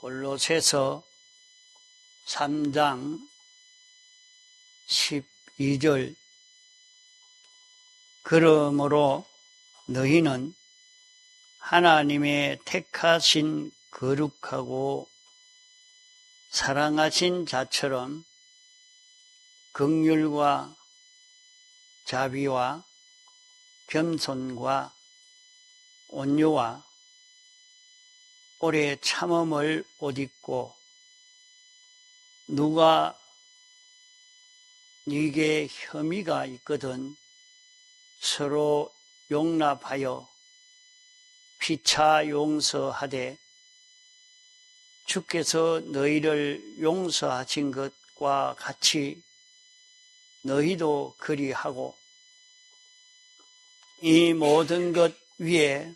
골로새서 3장 12절 그러므로 너희는 하나님의 택하신 거룩하고 사랑하신 자처럼 긍휼과 자비와 겸손과 온유와 오래 참음을 옷입고 누가 네게 혐의가 있거든 서로 용납하여 피차 용서하되 주께서 너희를 용서하신 것과 같이 너희도 그리하고 이 모든 것 위에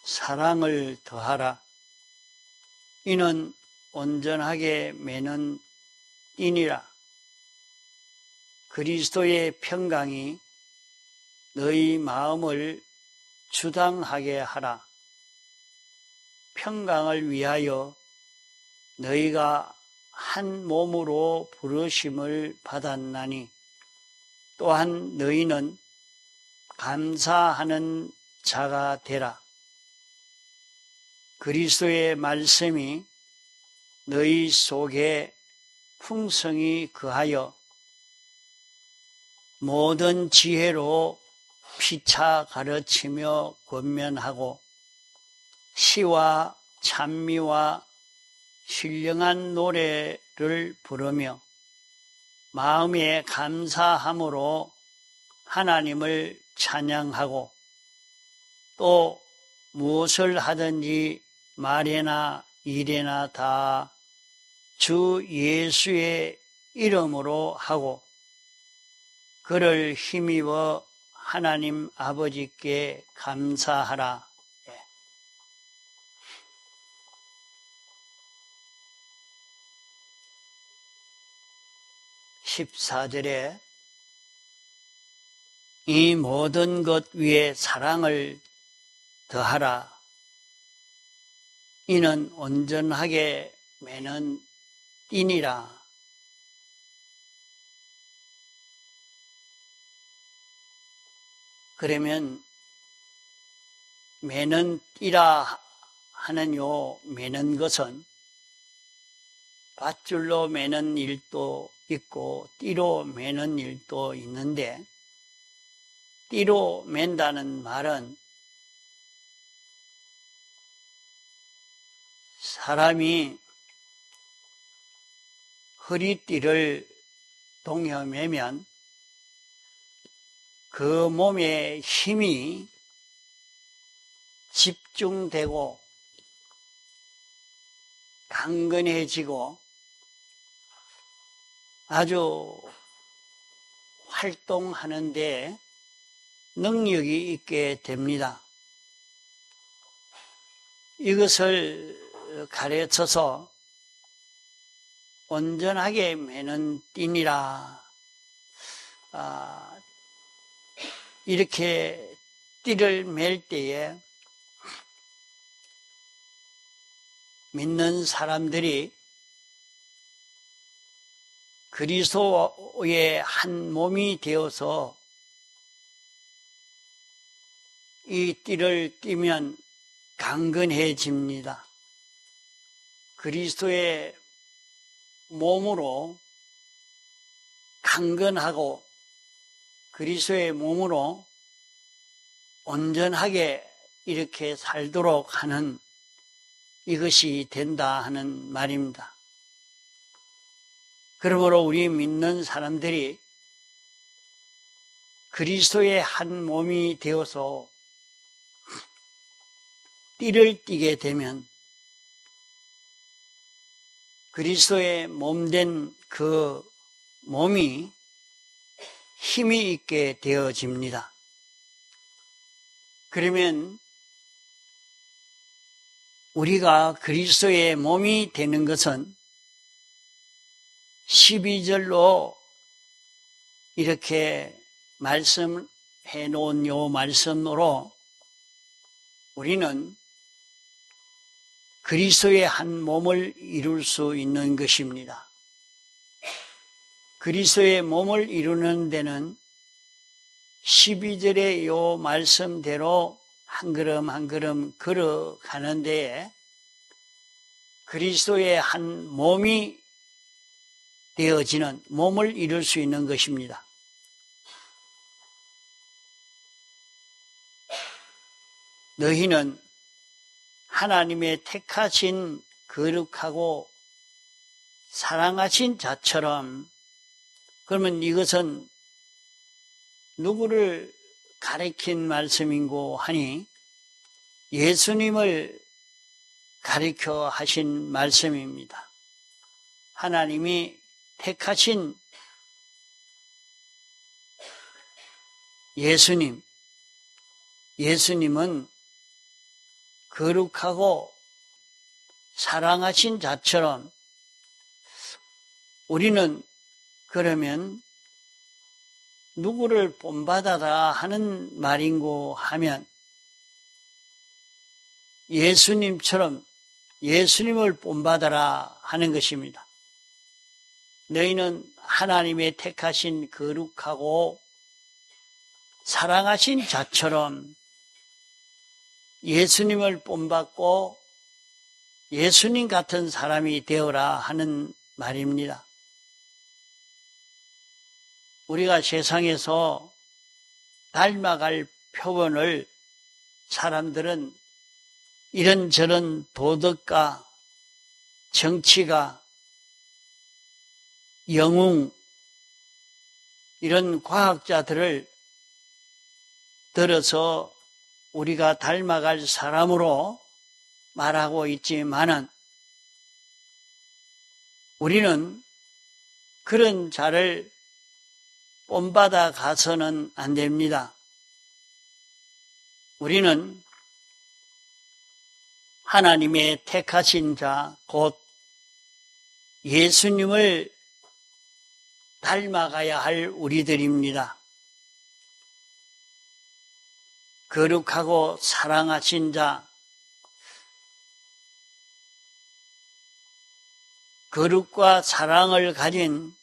사랑을 더하라. 이는 온전하게 매는 띠니라. 그리스도의 평강이 너희 마음을 주당하게 하라. 평강을 위하여 너희가 한 몸으로 부르심을 받았나니 또한 너희는 감사하는 자가 되라. 그리스도의 말씀이 너희 속에 풍성히 거하여 모든 지혜로 피차 가르치며 권면하고 시와 찬미와 신령한 노래를 부르며 마음에 감사함으로 하나님을 찬양하고 또 무엇을 하든지 말에나 일에나 다 주 예수의 이름으로 하고 그를 힘입어 하나님 아버지께 감사하라. 14절에 이 모든 것 위에 사랑을 더하라. 이는 온전하게 매는 띠니라. 그러면 매는 띠라 하는 요 매는 것은 밧줄로 매는 일도 있고 띠로 매는 일도 있는데 띠로 맨다는 말은 사람이 허리띠를 동여매면 그 몸에 힘이 집중되고 강건해지고 아주 활동하는데 능력이 있게 됩니다. 이것을 가르쳐서 온전하게 매는 띠니라. 이렇게 띠를 맬 때에 믿는 사람들이 그리스도의 한 몸이 되어서 이 띠를 띠면 강건해집니다. 그리스도의 몸으로 강건하고 그리스도의 몸으로 온전하게 이렇게 살도록 하는 이것이 된다 하는 말입니다. 그러므로 우리 믿는 사람들이 그리스도의 한 몸이 되어서 띠를 띠게 되면 그리스도의 몸된 그 몸이 힘이 있게 되어집니다. 그러면 우리가 그리스도의 몸이 되는 것은 12절로 이렇게 말씀해 놓은 요 말씀으로 우리는 그리스도의 한 몸을 이룰 수 있는 것입니다. 그리스도의 몸을 이루는 데는 12절의 요 말씀대로 한 걸음 한 걸음 걸어가는 데에 그리스도의 한 몸이 되어지는 몸을 이룰 수 있는 것입니다. 너희는 하나님의 택하신 거룩하고 사랑하신 자처럼, 그러면 이것은 누구를 가리킨 말씀인고 하니 예수님을 가리켜 하신 말씀입니다. 하나님이 택하신 예수님은 거룩하고 사랑하신 자처럼 우리는 그러면 누구를 본받아라 하는 말인고 하면 예수님처럼 예수님을 본받아라 하는 것입니다. 너희는 하나님의 택하신 거룩하고 사랑하신 자처럼 예수님을 본받고 예수님 같은 사람이 되어라 하는 말입니다. 우리가 세상에서 닮아갈 표본을 사람들은 이런저런 도덕가, 정치가, 영웅, 이런 과학자들을 들어서 우리가 닮아갈 사람으로 말하고 있지만은 우리는 그런 자를 본받아 가서는 안 됩니다. 우리는 하나님의 택하신 자, 곧 예수님을 닮아가야 할 우리들입니다. 거룩하고 사랑하신 자, 거룩과 사랑을 가진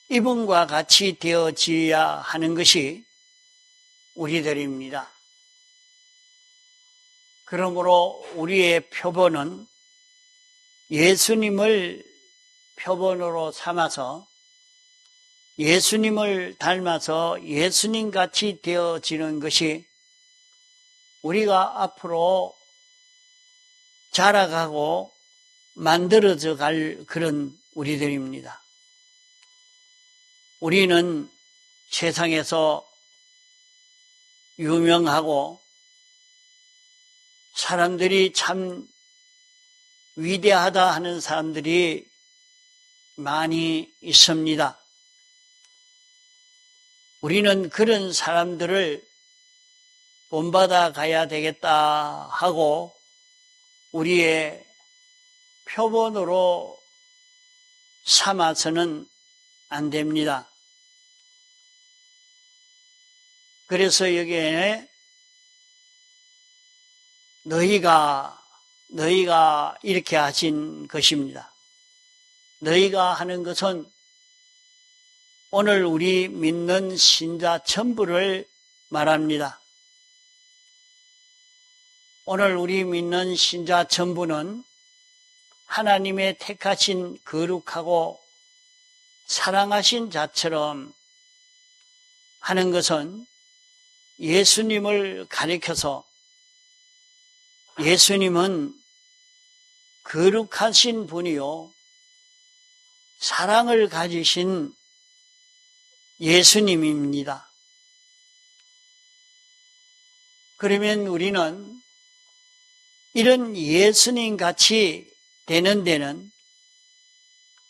이분과 같이 되어져야 하는 것이 우리들입니다. 그러므로 우리의 표본은 예수님을 표본으로 삼아서 예수님을 닮아서 예수님같이 되어지는 것이 우리가 앞으로 자라가고 만들어져 갈 그런 우리들입니다. 우리는 세상에서 유명하고 사람들이 참 위대하다 하는 사람들이 많이 있습니다. 우리는 그런 사람들을 본받아 가야 되겠다 하고 우리의 표본으로 삼아서는 안 됩니다. 그래서 여기에 너희가 이렇게 하신 것입니다. 너희가 하는 것은 오늘 우리 믿는 신자 전부를 말합니다. 오늘 우리 믿는 신자 전부는 하나님의 택하신 거룩하고 사랑하신 자처럼 하는 것은 예수님을 가리켜서 예수님은 거룩하신 분이요 사랑을 가지신 예수님입니다. 그러면 우리는 이런 예수님 같이 되는 데는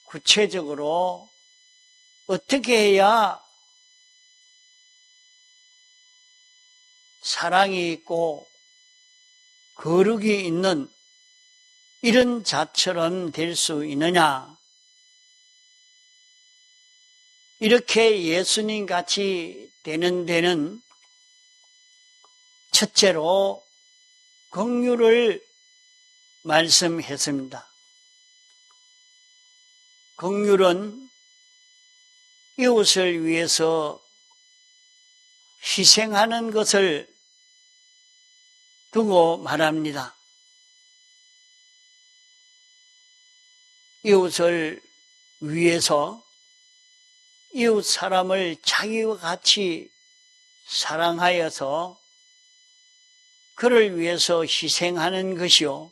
구체적으로 어떻게 해야 사랑이 있고 거룩이 있는 이런 자처럼 될 수 있느냐? 이렇게 예수님 같이 되는 데는 첫째로 긍휼을 말씀했습니다. 긍휼은 이웃을 위해서 희생하는 것을 두고 말합니다. 이웃을 위해서 이웃 사람을 자기와 같이 사랑하여서 그를 위해서 희생하는 것이요.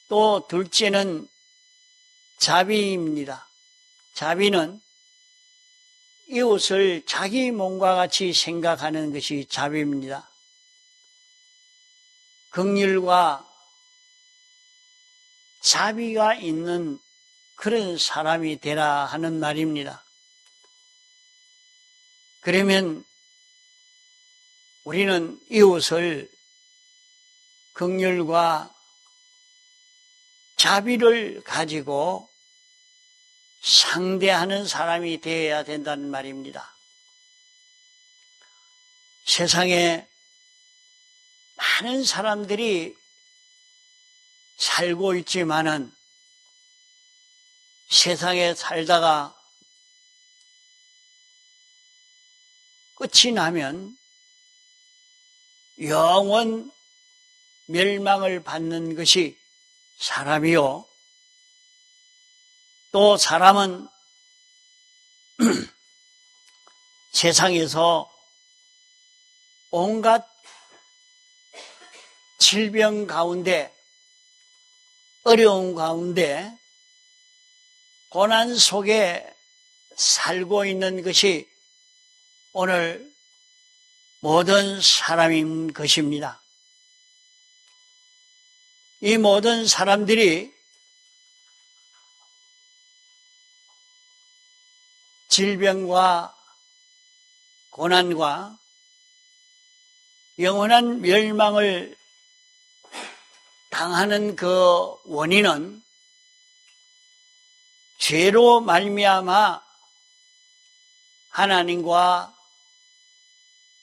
또 둘째는 자비입니다. 자비는 이웃을 자기 몸과 같이 생각하는 것이 자비입니다. 긍휼과 자비가 있는 그런 사람이 되라 하는 말입니다. 그러면 우리는 이웃을 긍휼과 자비를 가지고 상대하는 사람이 되어야 된다는 말입니다. 세상에 많은 사람들이 살고 있지만은 세상에 살다가 끝이 나면 영원 멸망을 받는 것이 사람이요. 또 사람은 세상에서 온갖 질병 가운데, 어려움 가운데, 고난 속에 살고 있는 것이 오늘 모든 사람인 것입니다. 이 모든 사람들이 질병과 고난과 영원한 멸망을 당하는 그 원인은 죄로 말미암아 하나님과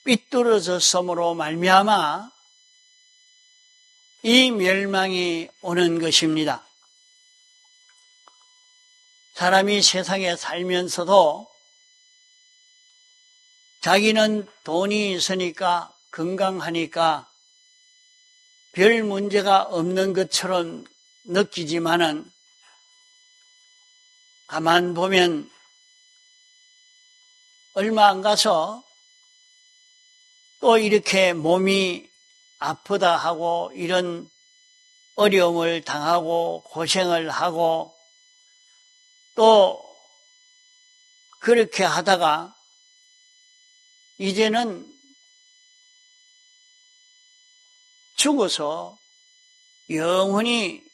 삐뚤어졌음으로 말미암아 이 멸망이 오는 것입니다. 사람이 세상에 살면서도 자기는 돈이 있으니까 건강하니까 별 문제가 없는 것처럼 느끼지만은 가만 보면 얼마 안 가서 또 이렇게 몸이 아프다 하고 이런 어려움을 당하고 고생을 하고 또 그렇게 하다가 이제는 죽어서 영원히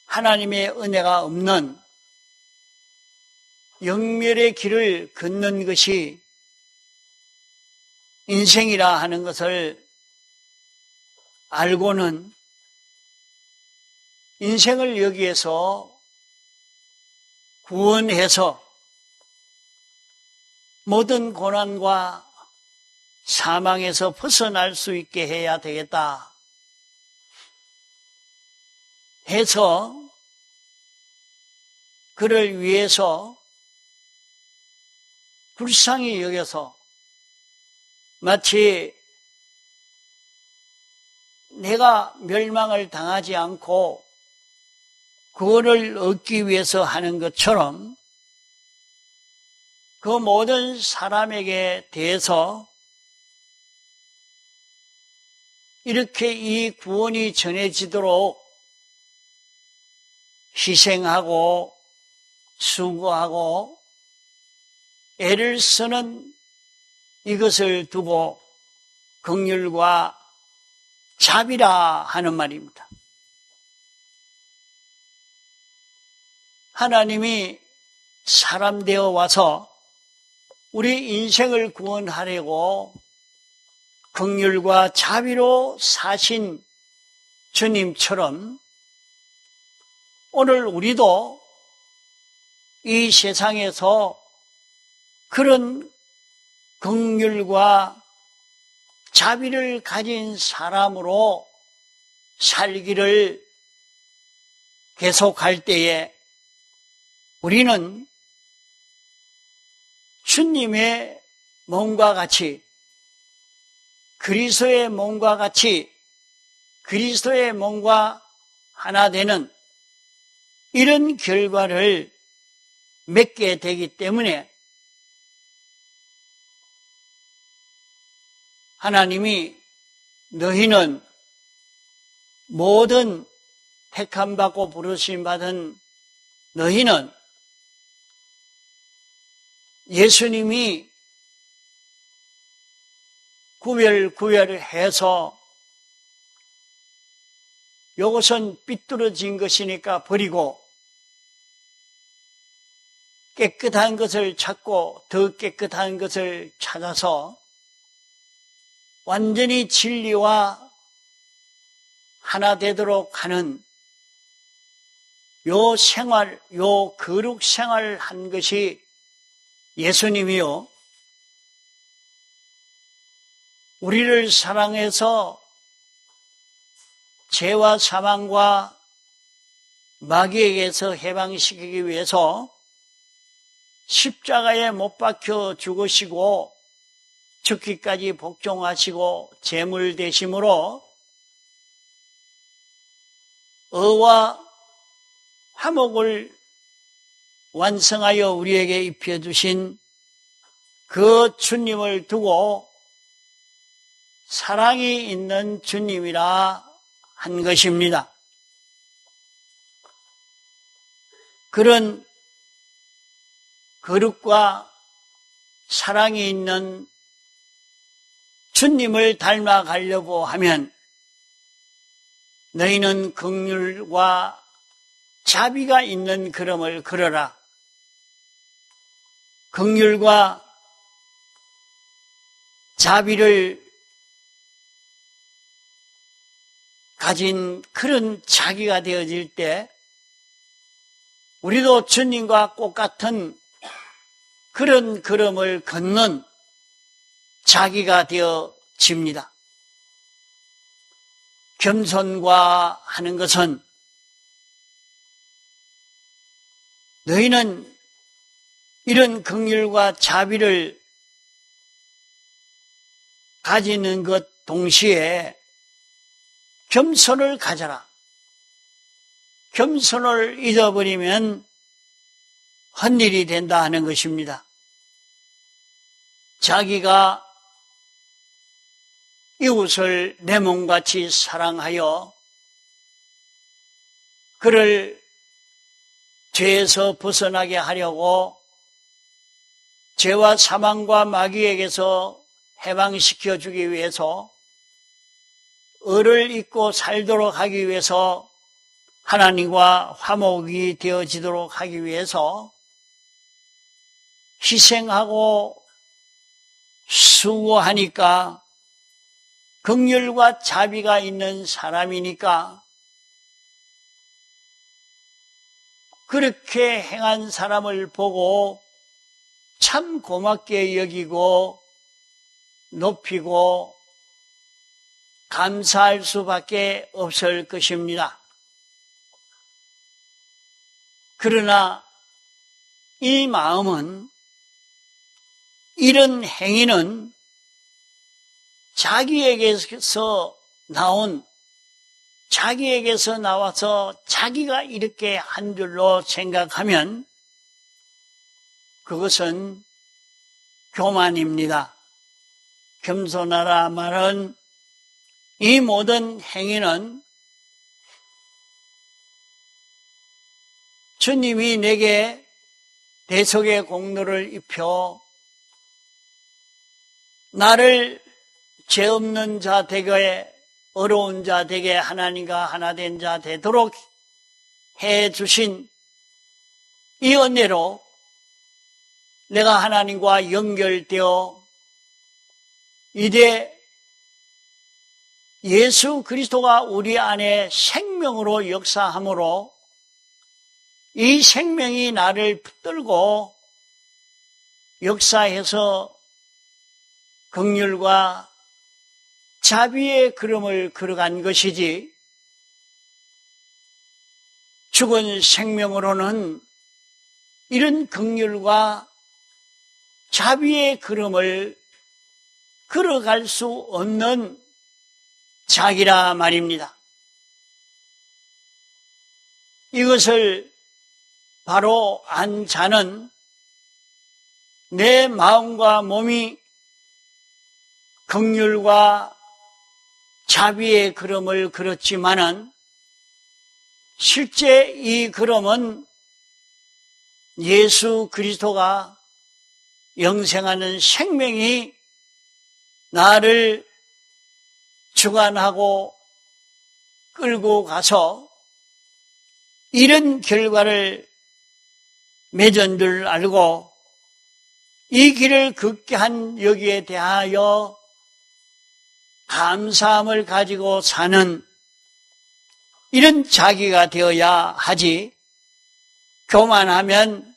하나님의 은혜가 없는 영멸의 길을 걷는 것이 인생이라 하는 것을 알고는 인생을 여기에서 구원해서 모든 고난과 사망에서 벗어날 수 있게 해야 되겠다 해서 그를 위해서 불쌍히 여겨서 마치 내가 멸망을 당하지 않고 구원을 얻기 위해서 하는 것처럼 그 모든 사람에게 대해서 이렇게 이 구원이 전해지도록 희생하고 수고하고 애를 쓰는 이것을 두고 긍휼과 자비라 하는 말입니다. 하나님이 사람 되어 와서 우리 인생을 구원하려고 긍휼과 자비로 사신 주님처럼 오늘 우리도 이 세상에서 그런 긍휼과 자비를 가진 사람으로 살기를 계속할 때에 우리는 주님의 몸과 같이, 그리스도의 몸과 같이, 그리스도의 몸과 하나 되는 이런 결과를 맺게 되기 때문에 하나님이 너희는 모든 택함받고 부르심받은 너희는 예수님이 구별해서 이것은 삐뚤어진 것이니까 버리고 깨끗한 것을 찾고 더 깨끗한 것을 찾아서 완전히 진리와 하나 되도록 하는 요 생활, 요 거룩 생활을 한 것이 예수님이요. 우리를 사랑해서 죄와 사망과 마귀에게서 해방시키기 위해서 십자가에 못 박혀 죽으시고 죽기까지 복종하시고 제물 되심으로 의와 화목을 완성하여 우리에게 입혀주신 그 주님을 두고 사랑이 있는 주님이라 한 것입니다. 그런 거룩과 사랑이 있는 주님을 닮아가려고 하면 너희는 긍휼과 자비가 있는 걸음을 걸어라. 긍휼과 자비를 가진 그런 자기가 되어질 때 우리도 주님과 똑같은 그런 걸음을 걷는 자기가 되어집니다. 겸손과 하는 것은 너희는 이런 긍휼과 자비를 가지는 것 동시에 겸손을 가져라. 겸손을 잊어버리면 헛일이 된다 하는 것입니다. 자기가 이웃을 내 몸같이 사랑하여 그를 죄에서 벗어나게 하려고 죄와 사망과 마귀에게서 해방시켜 주기 위해서 의를 잊고 살도록 하기 위해서 하나님과 화목이 되어지도록 하기 위해서 희생하고 수고하니까 긍휼과 자비가 있는 사람이니까 그렇게 행한 사람을 보고 참 고맙게 여기고 높이고 감사할 수밖에 없을 것입니다. 그러나 이 마음은, 이런 행위는 자기에게서 나와서 자기가 이렇게 한 줄로 생각하면 그것은 교만입니다. 겸손하라 말은 이 모든 행위는 주님이 내게 대속의 공로를 입혀 나를 죄 없는 자 되게, 어려운 자 되게, 하나님과 하나 된 자 되도록 해 주신 이 은혜로 내가 하나님과 연결되어 이제 예수 그리스도가 우리 안에 생명으로 역사함으로 이 생명이 나를 붙들고 역사해서 긍휼과 자비의 걸음을 걸어간 것이지 죽은 생명으로는 이런 긍휼과 자비의 걸음을 걸어갈 수 없는 자기라 말입니다. 이것을 바로 안 자는 내 마음과 몸이 긍휼과 자비의 걸음을 걸었지만은 실제 이 걸음은 예수 그리스도가 영생하는 생명이 나를 주관하고 끌고 가서 이런 결과를 맺은 줄 알고 이 길을 걷게 한 여기에 대하여 감사함을 가지고 사는 이런 자기가 되어야 하지, 교만하면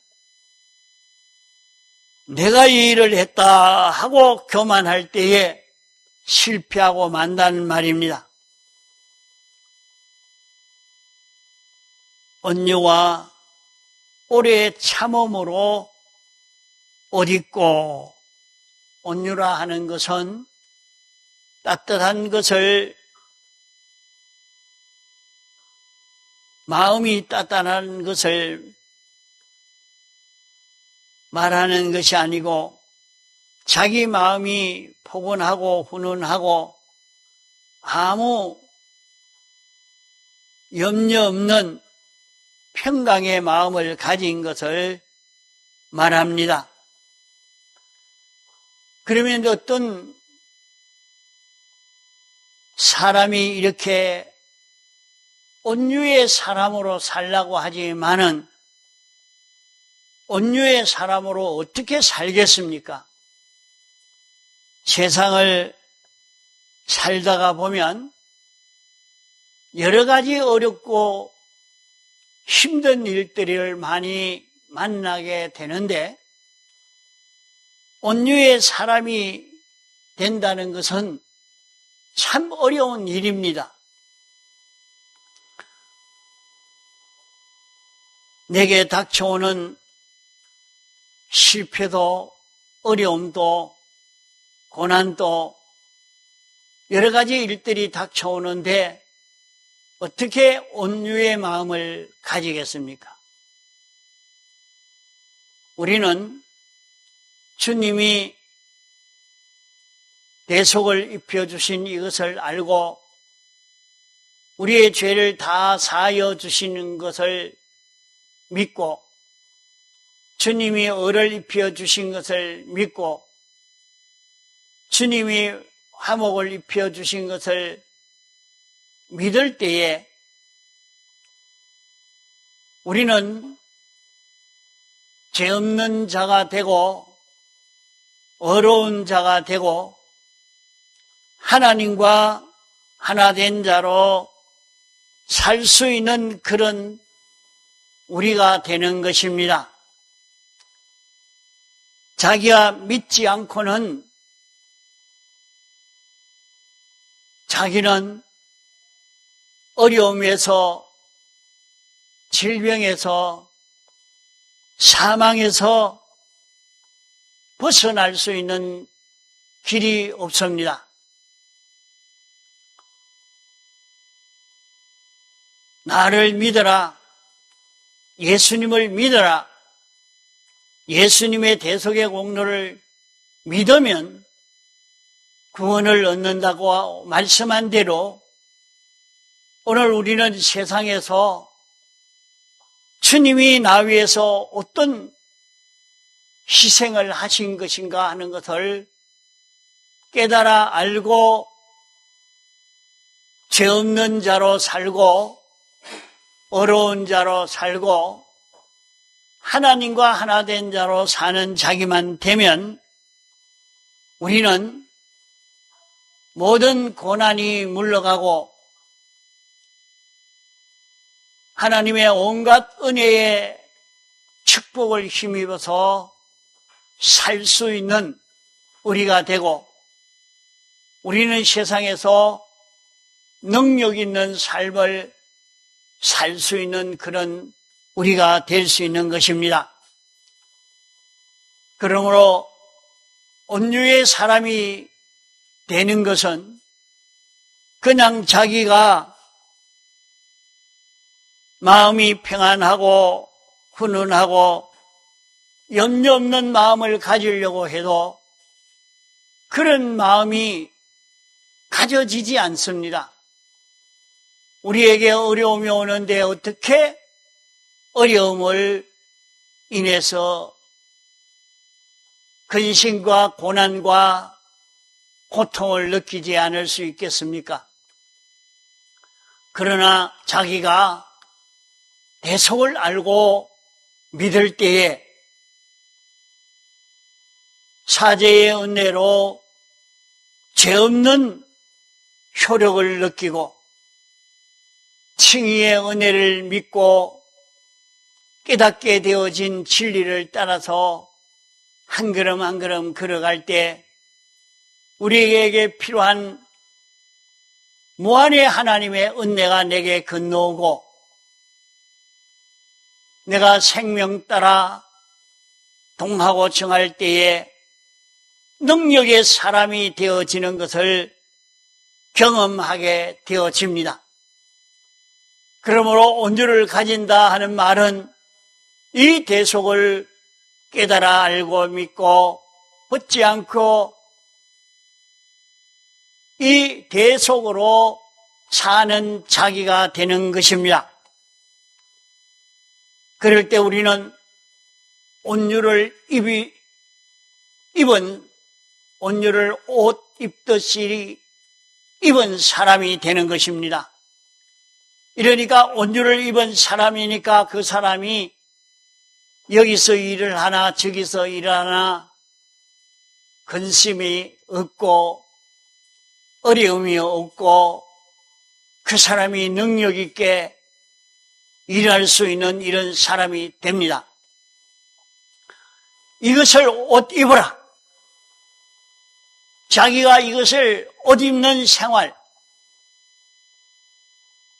내가 이 일을 했다 하고 교만할 때에 실패하고 만다는 말입니다. 온유와 오래의 참음으로 옷 입고, 온유라 하는 것은 따뜻한 것을, 마음이 따뜻한 것을 말하는 것이 아니고 자기 마음이 포근하고 훈훈하고 아무 염려 없는 평강의 마음을 가진 것을 말합니다. 그러면 어떤 사람이 이렇게 온유의 사람으로 살라고 하지만은 온유의 사람으로 어떻게 살겠습니까? 세상을 살다가 보면 여러 가지 어렵고 힘든 일들을 많이 만나게 되는데 온유의 사람이 된다는 것은 참 어려운 일입니다. 내게 닥쳐오는 실패도 어려움도 고난도 여러 가지 일들이 닥쳐오는데 어떻게 온유의 마음을 가지겠습니까? 우리는 주님이 대속을 입혀주신 이것을 알고 우리의 죄를 다 사하여 주시는 것을 믿고 주님이 의를 입혀주신 것을 믿고 주님이 화목을 입혀주신 것을 믿을 때에 우리는 죄 없는 자가 되고 어려운 자가 되고 하나님과 하나 된 자로 살 수 있는 그런 우리가 되는 것입니다. 자기가 믿지 않고는 자기는 어려움에서 질병에서 사망에서 벗어날 수 있는 길이 없습니다. 나를 믿어라. 예수님을 믿어라. 예수님의 대속의 공로를 믿으면 구원을 얻는다고 말씀한 대로 오늘 우리는 세상에서 주님이 나 위해서 어떤 희생을 하신 것인가 하는 것을 깨달아 알고 죄 없는 자로 살고 어려운 자로 살고 하나님과 하나 된 자로 사는 자기만 되면 우리는 모든 고난이 물러가고 하나님의 온갖 은혜의 축복을 힘입어서 살 수 있는 우리가 되고 우리는 세상에서 능력 있는 삶을 살 수 있는 그런 우리가 될 수 있는 것입니다. 그러므로 온유의 사람이 되는 것은 그냥 자기가 마음이 평안하고 훈훈하고 염려 없는 마음을 가지려고 해도 그런 마음이 가져지지 않습니다. 우리에게 어려움이 오는데 어떻게 어려움을 인해서 근심과 고난과 고통을 느끼지 않을 수 있겠습니까? 그러나 자기가 대속을 알고 믿을 때에 사죄의 은혜로 죄 없는 효력을 느끼고 칭의의 은혜를 믿고 깨닫게 되어진 진리를 따라서 한 걸음 한 걸음 걸어갈 때 우리에게 필요한 무한의 하나님의 은혜가 내게 건너오고 내가 생명 따라 동하고 정할 때에 능력의 사람이 되어지는 것을 경험하게 되어집니다. 그러므로 온유를 가진다 하는 말은 이 대속을 깨달아 알고 믿고 벗지 않고 이 대속으로 사는 자기가 되는 것입니다. 그럴 때 우리는 온유를 온유를 옷 입듯이 입은 사람이 되는 것입니다. 이러니까 온유를 입은 사람이니까 그 사람이 여기서 일을 하나 저기서 일을 하나 근심이 없고 어려움이 없고 그 사람이 능력 있게 일할 수 있는 이런 사람이 됩니다. 이것을 옷 입어라. 자기가 이것을 옷 입는 생활,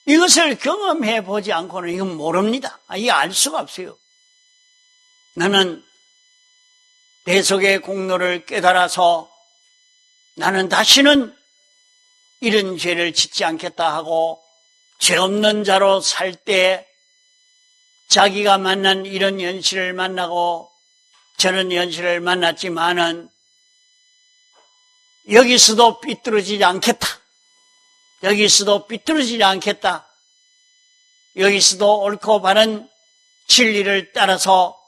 이것을 경험해 보지 않고는 이건 모릅니다. 이게 알 수가 없어요. 나는 대속의 공로를 깨달아서 나는 다시는 이런 죄를 짓지 않겠다 하고 죄 없는 자로 살 때 자기가 만난 이런 현실을 만나고 저런 현실을 만났지만은 여기서도 삐뚤어지지 않겠다. 여기서도 삐뚤어지지 않겠다. 여기서도 옳고 바른 진리를 따라서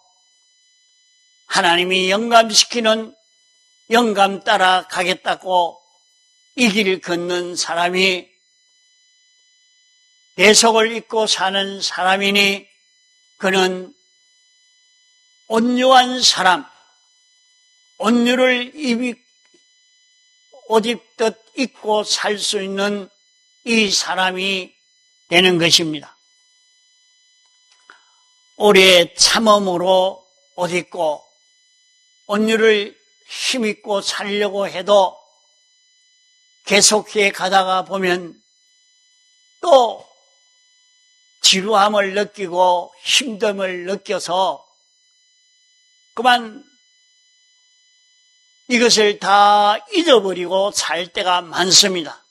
하나님이 영감시키는 영감 따라 가겠다고 이 길을 걷는 사람이 대속을 입고 사는 사람이니 그는 온유한 사람, 온유를 옷 입듯 입고 살 수 있는 이 사람이 되는 것입니다. 오래 참음으로 옷 입고 온유를 힘입고 살려고 해도 계속해 가다가 보면 또 지루함을 느끼고 힘듦을 느껴서 그만 이것을 다 잊어버리고 살 때가 많습니다.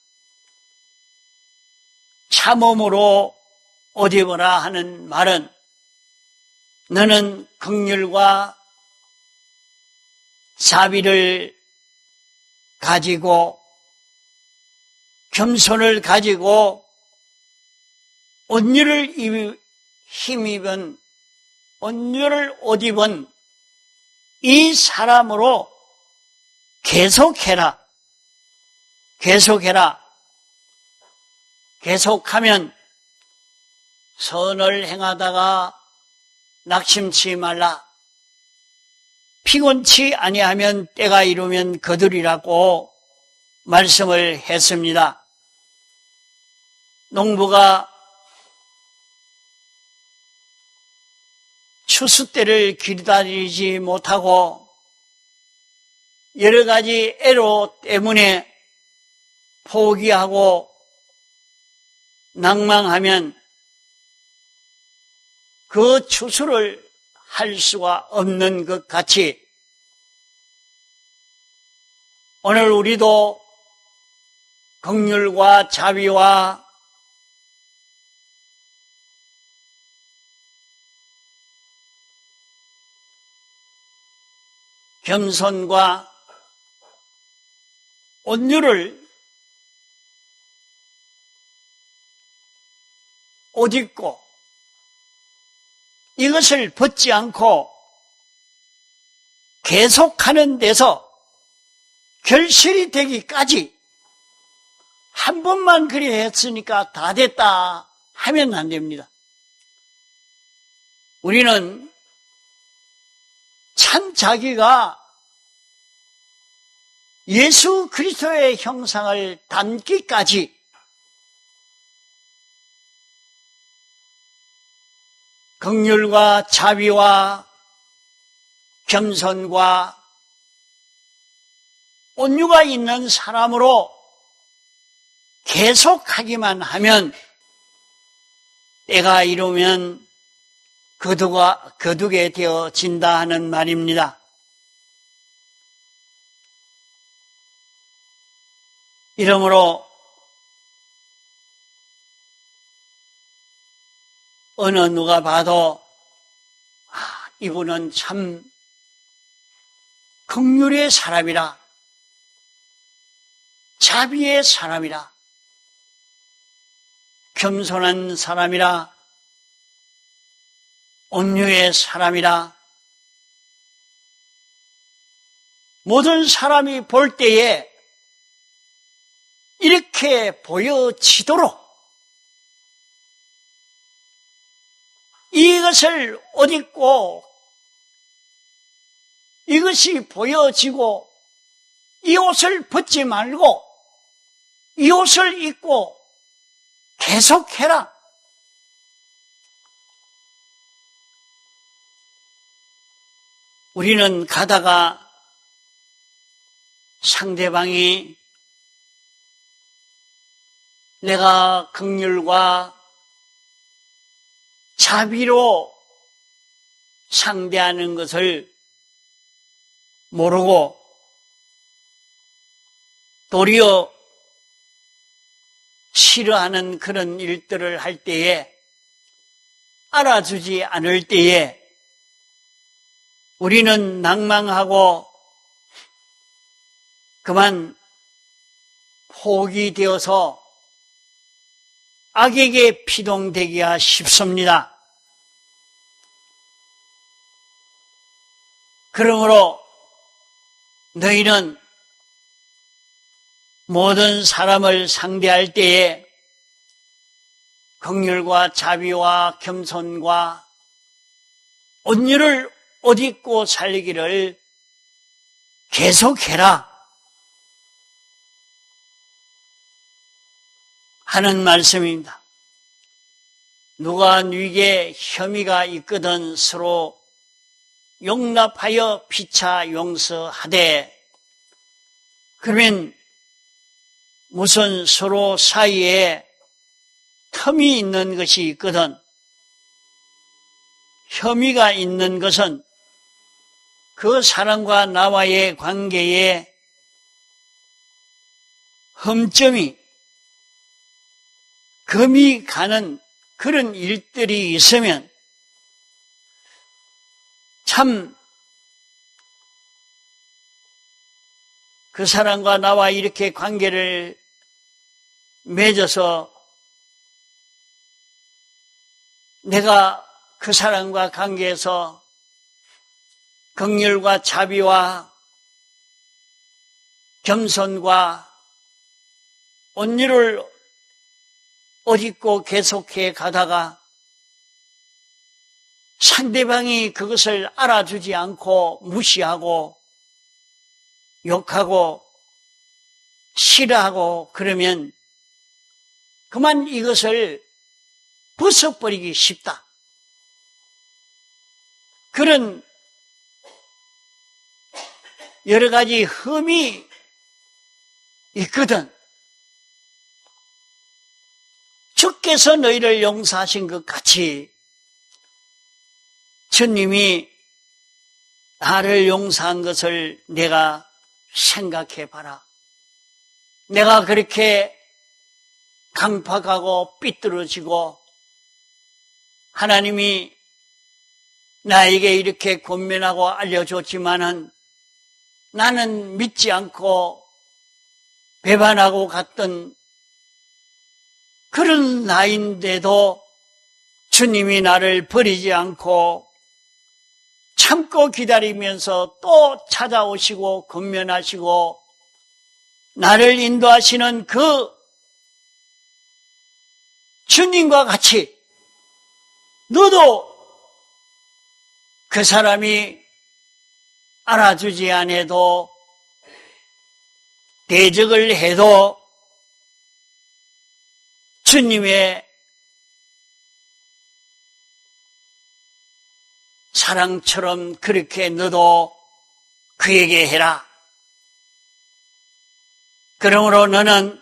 참음으로 옷 입어라 하는 말은 너는 긍휼과 자비를 가지고 겸손을 가지고 온유를 힘입은 온유를 옷 입은 이 사람으로 계속해라. 계속하면 선을 행하다가 낙심치 말라. 피곤치 아니하면 때가 이르면 거두리라고 말씀을 했습니다. 농부가 추수 때를 기다리지 못하고 여러 가지 애로 때문에 포기하고 낭망하면 그 추수를 할 수가 없는 것 같이 오늘 우리도 긍휼과 자비와 겸손과 온유를 옷 입고 이것을 벗지 않고 계속하는 데서 결실이 되기까지 한 번만 그리 했으니까 다 됐다 하면 안 됩니다. 우리는 참 자기가 예수 그리스도의 형상을 닮기까지 긍휼과 자비와 겸손과 온유가 있는 사람으로 계속하기만 하면 때가 이르면 거두게 되어진다 하는 말입니다. 이러므로 어느 누가 봐도 이분은 참 긍휼의 사람이라, 자비의 사람이라, 겸손한 사람이라, 온유의 사람이라, 모든 사람이 볼 때에 이렇게 보여지도록 이것을 옷 입고 이것이 보여지고 이 옷을 벗지 말고 이 옷을 입고 계속해라. 우리는 가다가 상대방이 내가 긍휼과 자비로 상대하는 것을 모르고 도리어 싫어하는 그런 일들을 할 때에, 알아주지 않을 때에 우리는 낭망하고 그만 포기되어서 악에게 피동되기가 쉽습니다. 그러므로 너희는 모든 사람을 상대할 때에 긍휼과 자비와 겸손과 온유를 옷 입고 살기를 계속해라 하는 말씀입니다. 누가 네게 혐의가 있거든 서로 용납하여 피차 용서하되, 그러면 무슨 서로 사이에 틈이 있는 것이 있거든. 혐의가 있는 것은 그 사람과 나와의 관계에 흠점이 금이 가는 그런 일들이 있으면 참 그 사람과 나와 이렇게 관계를 맺어서 내가 그 사람과 관계에서 긍휼과 자비와 겸손과 온유를 옷 입고 계속해 가다가 상대방이 그것을 알아주지 않고 무시하고 욕하고 싫어하고 그러면 그만 이것을 벗어버리기 쉽다. 그런 여러 가지 흠이 있거든. 주께서 너희를 용서하신 것 같이 주님이 나를 용서한 것을 내가 생각해 봐라. 내가 그렇게 강팍하고 삐뚤어지고 하나님이 나에게 이렇게 권면하고 알려줬지만은 나는 믿지 않고 배반하고 갔던 그런 나인데도 주님이 나를 버리지 않고 참고 기다리면서 또 찾아오시고 권면하시고 나를 인도하시는 그 주님과 같이 너도 그 사람이 알아주지 않아도 대적을 해도 주님의 사랑처럼 그렇게 너도 그에게 해라. 그러므로 너는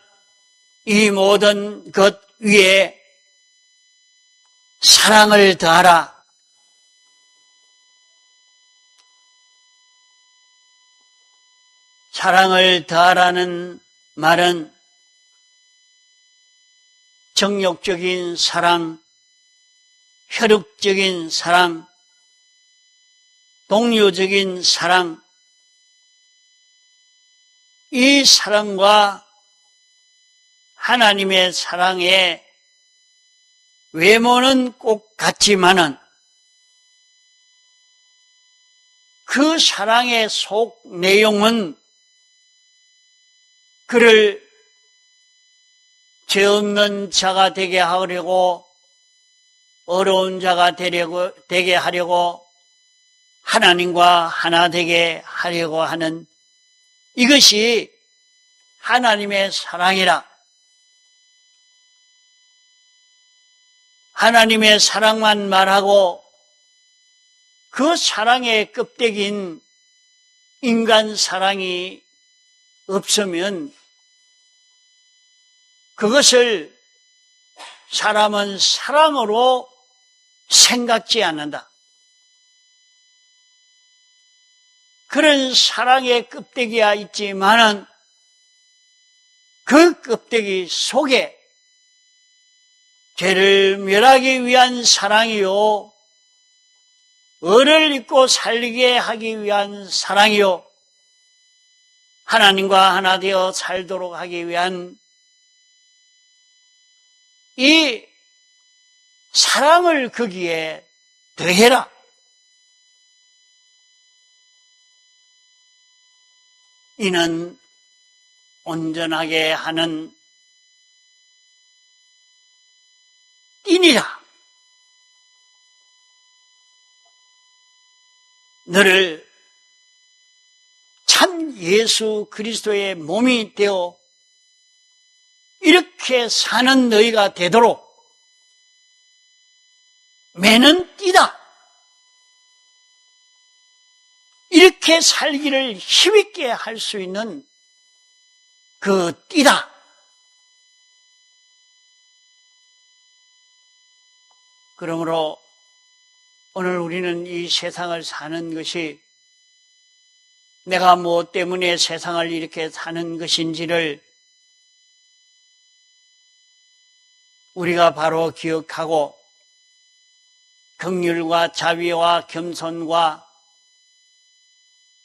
이 모든 것 위에 사랑을 더하라. 사랑을 더하라는 말은 정욕적인 사랑, 혈육적인 사랑, 동료적인 사랑, 이 사랑과 하나님의 사랑의 외모는 꼭 같지만은 그 사랑의 속 내용은 그를 죄 없는 자가 되게 하려고 어려운 자가 되게 하려고 하나님과 하나 되게 하려고 하는 이것이 하나님의 사랑이라. 하나님의 사랑만 말하고 그 사랑의 껍데기인 인간 사랑이 없으면 그것을 사람은 사랑으로 생각지 않는다. 그런 사랑의 껍데기가 있지만은 그 껍데기 속에 죄를 멸하기 위한 사랑이요, 의를 잊고 살게 하기 위한 사랑이요, 하나님과 하나 되어 살도록 하기 위한 이 사랑을 거기에 더해라. 이는 온전하게 하는 띠니라. 너를 참 예수 그리스도의 몸이 되어 이렇게 사는 너희가 되도록 매는 띠다. 이렇게 살기를 힘있게 할 수 있는 그 띠다. 그러므로 오늘 우리는 이 세상을 사는 것이 내가 무엇 때문에 세상을 이렇게 사는 것인지를 우리가 바로 기억하고 긍휼과 자비와 겸손과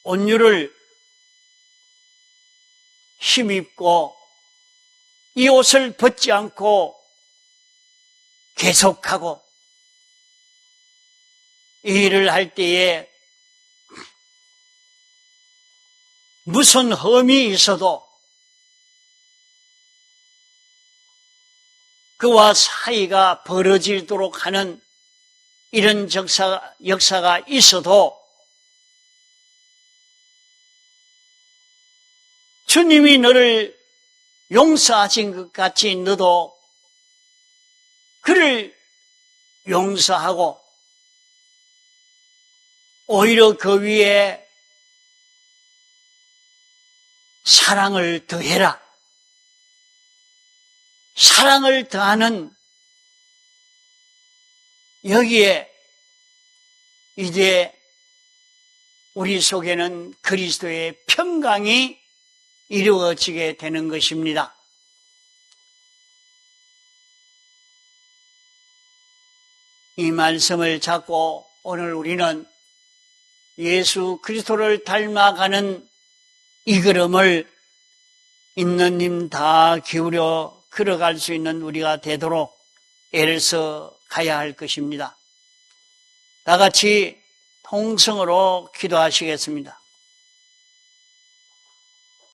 온유를 힘입고 이 옷을 벗지 않고 계속하고 이 일을 할 때에 무슨 험이 있어도 그와 사이가 벌어지도록 하는 이런 역사가 있어도 주님이 너를 용서하신 것 같이 너도 그를 용서하고 오히려 그 위에 사랑을 더해라. 사랑을 더하는 여기에 이제 우리 속에는 그리스도의 평강이 이루어지게 되는 것입니다. 이 말씀을 잡고 오늘 우리는 예수 그리스도를 닮아가는 이 걸음을 있는 힘 다 기울여 걸어갈 수 있는 우리가 되도록 애를 써 가야 할 것입니다. 다 같이 통성으로 기도하시겠습니다.